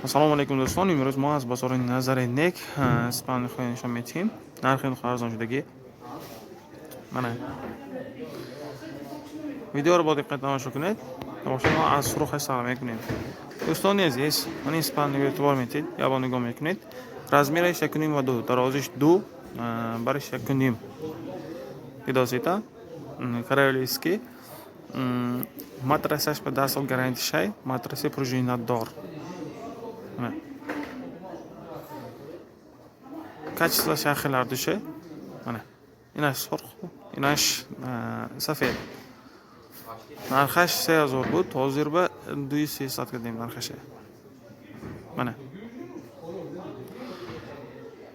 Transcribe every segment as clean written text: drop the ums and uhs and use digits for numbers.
Assalomu alaykum do'stlar. Imroz ma az bozori nazarindak ispanli xo'ya nishon etdim. Narxi arzonchiligi. Mana video رو دقت تماشا کنید. تماشا از سرخ سلام میکنید. دوستان عزیز، من اسپانیایی اعتبار میتید یا با نگاه میکنید. رزمیرش 1.5 و 2 درازش 2 برش 1.5 پیداسیتا карелийский матрасаш به 10 سال گارانتی شای ماترس پروژینات دار. کچ شاخه لاردوشه. اینش سرخ، اینش سفید. نرخش 3000 بود، حاضر به 2300 کردیم نرخشه.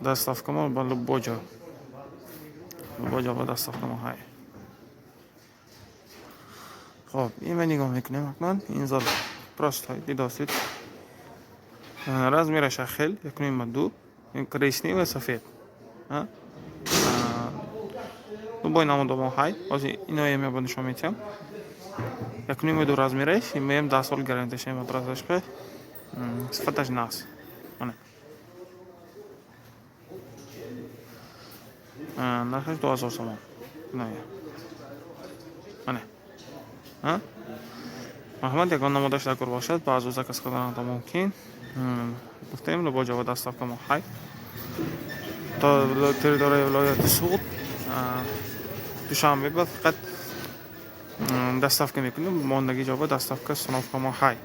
دستافک ما با لبوجا با دستافک ما های. خب این من نگاه میکنیم اکنون این زال پراست های دیداستید. رزمیرش خیل 1.2 این کریشنی و سفید. دو بای نموده ما های. بازی اینا یه میابند نشون میتیم. 1.2 رزمیرش این میم 10 سال گارانتیش این مدرسش که صفتش ناس. نرخش 2000 سوم. محمد یکان نمودش دکور باشد بعض روزا کس کردن تا ممکن گفتیم لبا جواب دستافک ما های تا تریتوری ولایت سوق دوشنبه بعد فقط دستافک میکنیم ماندگی جواب دستافک سنافک ما های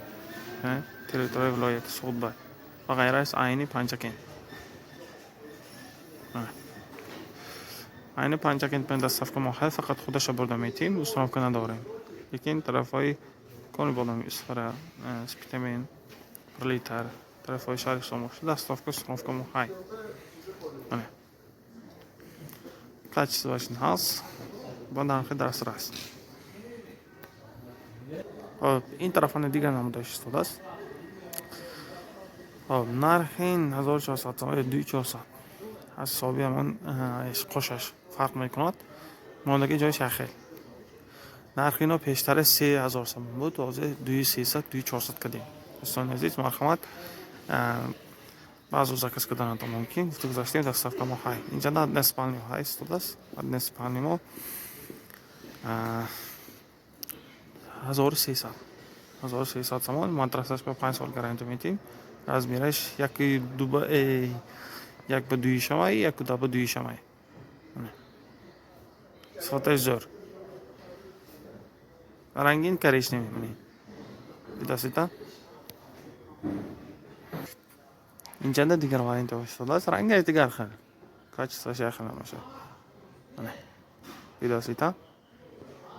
تریتوری ولایت سوق با و غیره از عینی پنجکین عین پنجکین پن دستافک ما های فقط خودش برده میتیم و سنافک نداریم لیکن طرفای کانی بالام اسفره سپیتمین پرلیتر طرفای شهر ساموش دستافک سنافک ما های کچ باشین هست با نرخ درس راست. این طرفان دیگر نمودش است است. نرخ این 1400 تا 2400 از حسابی من قشش فرق میکند. ماندگی جایش خیل. نرخ اینا پیشتر 3000 سوم بود، تازه 2300 2400 کردیم. دوستان عزیز مرحمت بعض روزا کس کردن تا ممکن گفته گذاشتیم دستافک ما های. اینجا نه اسپانیایی های است است. نه اسپانیایی ما 1300 سوم مدرسش به 5 سال گارانتی میتیم. از میرش یک به دوی شمایی یک دو به دوی شمایی صفتش زور رنگین کریش نمیبینی دیداسیتا اینجا ده دیگر وارینت باشد است رنگ دیگر خیلی کاچ ساشی خیلی نمیشه دیداسیتا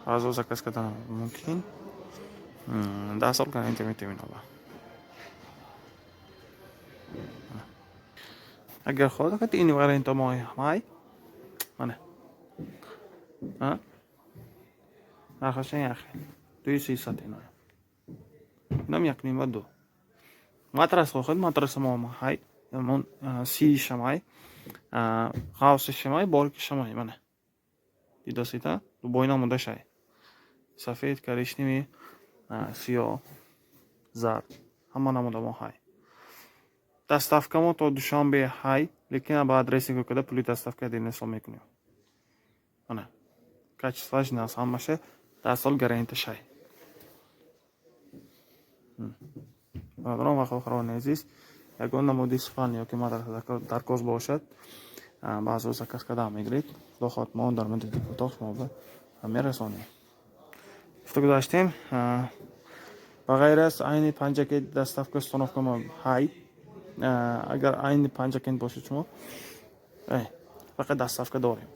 از روزا کس کردن ممکن 10 سال گارانتی میتیم این الله اگر خود که اینی وارینت مای نرخش این خیلی 2300 اینا اینم 1.2 ماترس خود ماترس ما های من سی شمای خاص شمای بارک شمای دیداسیتا دو باینا مونده شای سفید کریشنی سیاه زرد همه نموده ما های دستافک ما تا دوشنبه های لیکن با ادرسی که کده پولی دستافک دینه سال میکنیم کچ ساش ناس همشه 10 سال گارانتی شای برادران و خواهران عزیز یگان نمود اسپانیا که ما در کاز باشد بعض روزا کس کده میگرید خدا خواهد ما در مدت کوتاه ما به میرسانیم گفته گذاشتیم و غیر از عین پنجکی دستافک استانافک ما های اگر عین پنجکین باشید شما فقط دستافک داریم